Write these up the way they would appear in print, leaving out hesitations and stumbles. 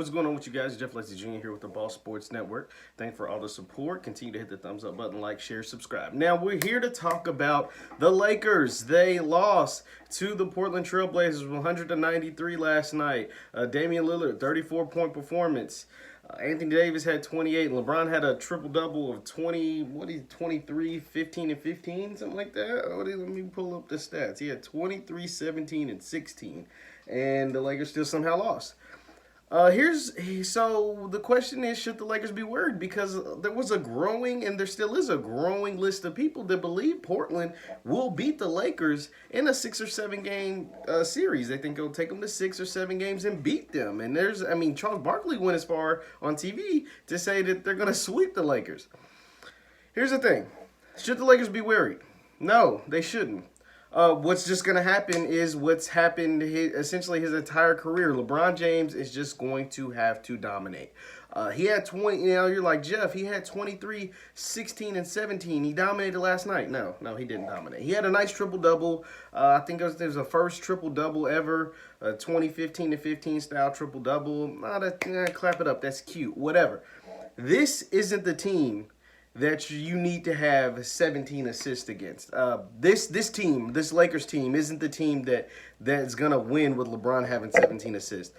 What's going on with you guys? Jeff Lightsy Jr. here with the Ball Sports Network. Thanks for all the support. Continue to hit the thumbs up button, like, share, subscribe. Now, we're here to talk about the Lakers. They lost to the Portland Trailblazers 193 last night. Damian Lillard, 34-point performance. Anthony Davis had 28. LeBron had a triple-double of 23, 15, and 15, something like that. Let me pull up the stats. He had 23, 17, and 16. And the Lakers still somehow lost. So the question is, should the Lakers be worried? Because there was a growing, and there still is a growing list of people that believe Portland will beat the Lakers in a 6 or 7 game series. They think it'll take them to 6 or 7 games and beat them. And Charles Barkley went as far on TV to say that they're going to sweep the Lakers. Here's the thing. Should the Lakers be worried? No, they shouldn't. What's just going to happen is what's happened essentially his entire career. LeBron James is just going to have to dominate. He had 20, you're like, Jeff, he had 23, 16, and 17. He dominated last night. No, he didn't dominate. He had a nice triple-double. I think it was a first triple-double ever, 2015 to 15 style triple-double. Clap it up. That's cute. Whatever. This isn't the team that you need to have 17 assists against. This Lakers team, isn't the team that's going to win with LeBron having 17 assists.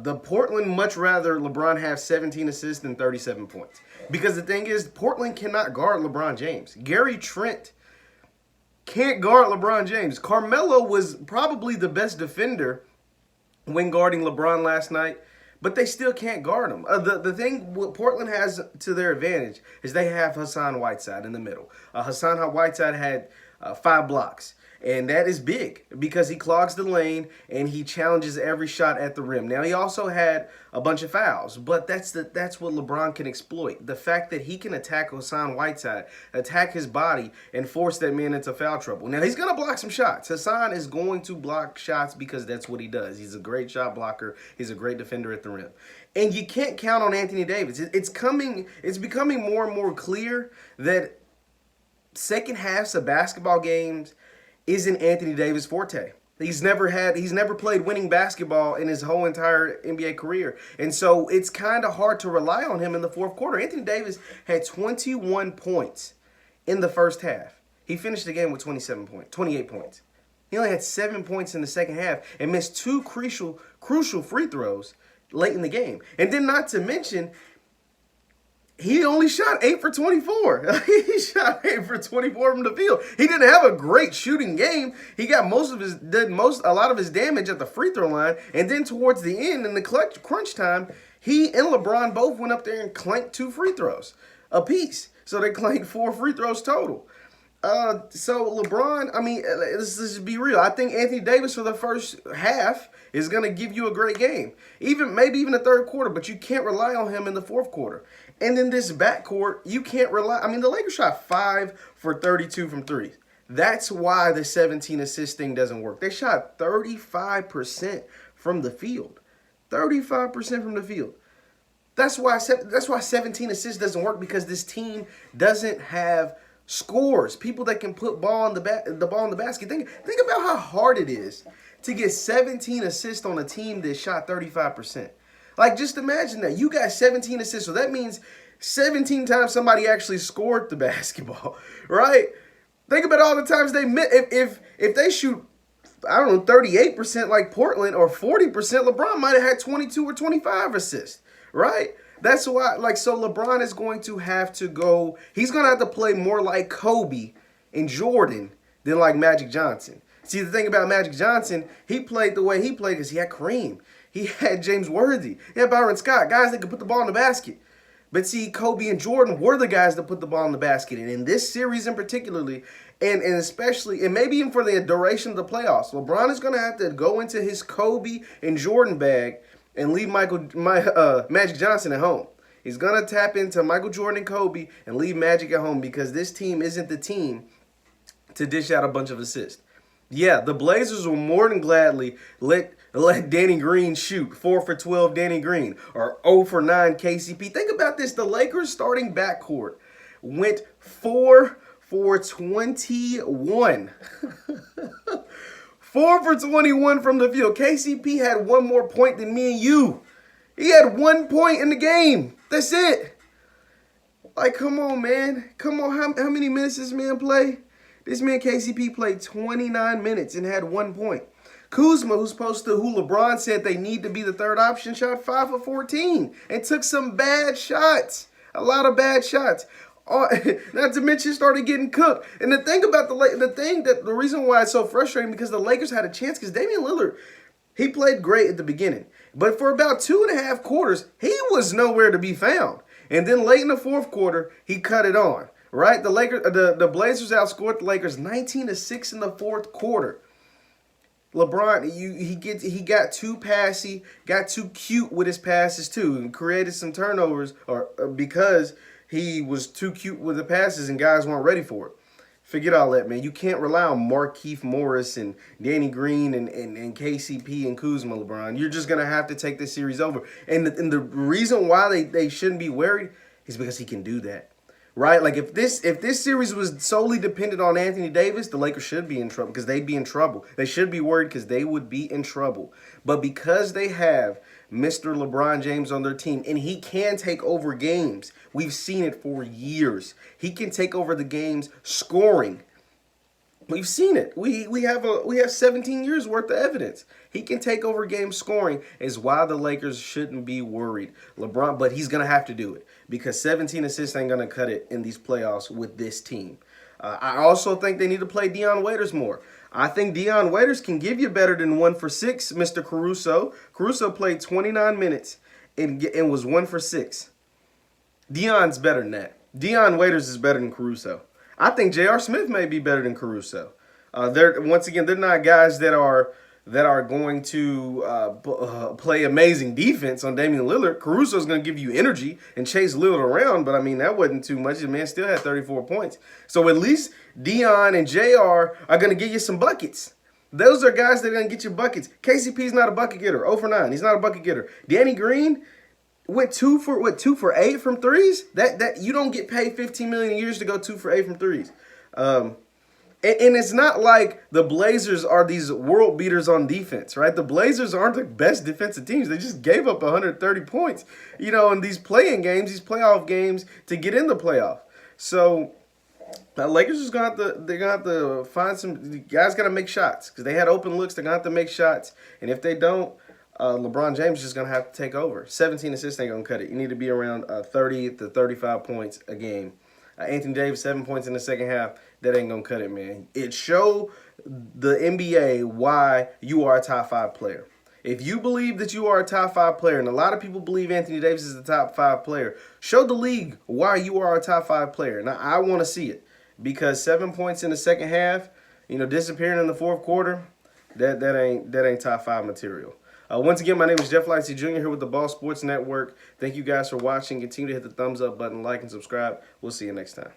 The Portland much rather LeBron have 17 assists than 37 points. Because the thing is, Portland cannot guard LeBron James. Gary Trent can't guard LeBron James. Carmelo was probably the best defender when guarding LeBron last night. But they still can't guard him. The thing what Portland has to their advantage is they have Hassan Whiteside in the middle. Hassan Whiteside had 5 blocks. And that is big because he clogs the lane and he challenges every shot at the rim. Now, he also had a bunch of fouls, but that's what LeBron can exploit. The fact that he can attack Hassan Whiteside, attack his body, and force that man into foul trouble. Now, he's going to block some shots. Hassan is going to block shots because that's what he does. He's a great shot blocker. He's a great defender at the rim. And you can't count on Anthony Davis. It's becoming more and more clear that second halves of basketball games isn't Anthony Davis' forte. He's never played winning basketball in his whole entire NBA career. And so it's kind of hard to rely on him in the fourth quarter. Anthony Davis had 21 points in the first half. He finished the game with 28 points. He only had 7 points in the second half and missed 2 crucial free throws late in the game. And then not to mention, he only shot 8 for 24. He shot 8 for 24 from the field. He didn't have a great shooting game. He got a lot of his damage at the free throw line, and then towards the end in the crunch time, he and LeBron both went up there and clanked 2 free throws apiece. So they clanked 4 free throws total. So LeBron, let's just be real. I think Anthony Davis for the first half is going to give you a great game. Maybe even the third quarter, but you can't rely on him in the fourth quarter. And then this backcourt, you can't rely. The Lakers shot 5 for 32 from 3. That's why the 17 assist thing doesn't work. They shot 35% from the field. 35% from the field. That's why 17 assists doesn't work, because this team doesn't have scores, people that can put the ball in the basket. Think about how hard it is to get 17 assists on a team that shot 35%. Like, just imagine that. You got 17 assists, so that means 17 times somebody actually scored the basketball, right? Think about all the times they missed. If they shoot, 38% like Portland or 40%, LeBron might have had 22 or 25 assists, right? That's why, so LeBron is going to have to go. He's going to have to play more like Kobe and Jordan than like Magic Johnson. See, the thing about Magic Johnson, he played the way he played because he had Kareem. He had James Worthy. He had Byron Scott, guys that could put the ball in the basket. But see, Kobe and Jordan were the guys that put the ball in the basket. And in this series in particularly, and especially, and maybe even for the duration of the playoffs, LeBron is going to have to go into his Kobe and Jordan bag and leave Magic Johnson at home. He's going to tap into Michael Jordan and Kobe and leave Magic at home, because this team isn't the team to dish out a bunch of assists. Yeah, the Blazers will more than gladly let Danny Green shoot. 4 for 12 Danny Green, or 0 for 9 KCP. Think about this. The Lakers starting backcourt went 4 for 21. 4 for 21 from the field. KCP had 1 more point than me and you. He had 1 point in the game. That's it. Like, come on, man. Come on. How many minutes this man play? This man, KCP, played 29 minutes and had 1 point. Kuzma, who LeBron said they need to be the third option, shot 5 of 14 and took some bad shots. A lot of bad shots. Not to mention started getting cooked. And the thing about the reason why it's so frustrating, because the Lakers had a chance, because Damian Lillard, he played great at the beginning. But for about 2.5 quarters, he was nowhere to be found. And then late in the fourth quarter, he cut it on. Right? The Blazers outscored the Lakers 19-6 in the fourth quarter. LeBron, he got too passy, got too cute with his passes too, and created some turnovers, because he was too cute with the passes and guys weren't ready for it. Forget all that, man. You can't rely on Markieff Morris and Danny Green and KCP and Kuzma, LeBron. You're just going to have to take this series over. And the reason why they shouldn't be worried is because he can do that. Right? Like, if this series was solely dependent on Anthony Davis, the Lakers should be in trouble, because they'd be in trouble. They should be worried because they would be in trouble. But because they have Mr. LeBron James on their team, and he can take over games. We've seen it for years. He can take over the games scoring. We've seen it. We have 17 years worth of evidence. He can take over games scoring, is why the Lakers shouldn't be worried. LeBron, but he's going to have to do it, because 17 assists ain't going to cut it in these playoffs with this team. I also think they need to play Dion Waiters more. I think Dion Waiters can give you better than 1 for 6, Mr. Caruso. Caruso played 29 minutes and was 1 for 6. Dion's better than that. Dion Waiters is better than Caruso. I think J.R. Smith may be better than Caruso. They're not guys that are going to play amazing defense on Damian Lillard. Caruso's going to give you energy and chase Lillard around, but I mean, that wasn't too much. The man still had 34 points. So at least Dion and JR are going to get you some buckets. Those are guys that are going to get you buckets. KCP's not a bucket getter. 0 for 9. He's not a bucket getter. Danny Green went 2 for 8 from threes. That you don't get paid $15 million a year to go 2 for 8 from threes. And it's not like the Blazers are these world beaters on defense, right? The Blazers aren't the best defensive teams. They just gave up 130 points, in these play-in games, these playoff games to get in the playoff. So the Lakers is gonna have to find some guys. Got to make shots because they had open looks. They're gonna have to make shots, and if they don't, LeBron James is just gonna have to take over. 17 assists ain't gonna cut it. You need to be around 30 to 35 points a game. Anthony Davis 7 points in the second half. That ain't gonna cut it, man. It show the NBA why you are a top 5 player. If you believe that you are a top 5 player, and a lot of people believe Anthony Davis is the top 5 player, show the league why you are a top 5 player. Now, I want to see it, because 7 points in the second half, disappearing in the fourth quarter, that ain't top 5 material. Once again, my name is Jeff Lightsy Jr. here with the Ball Sports Network. Thank you guys for watching. Continue to hit the thumbs up button, like, and subscribe. We'll see you next time.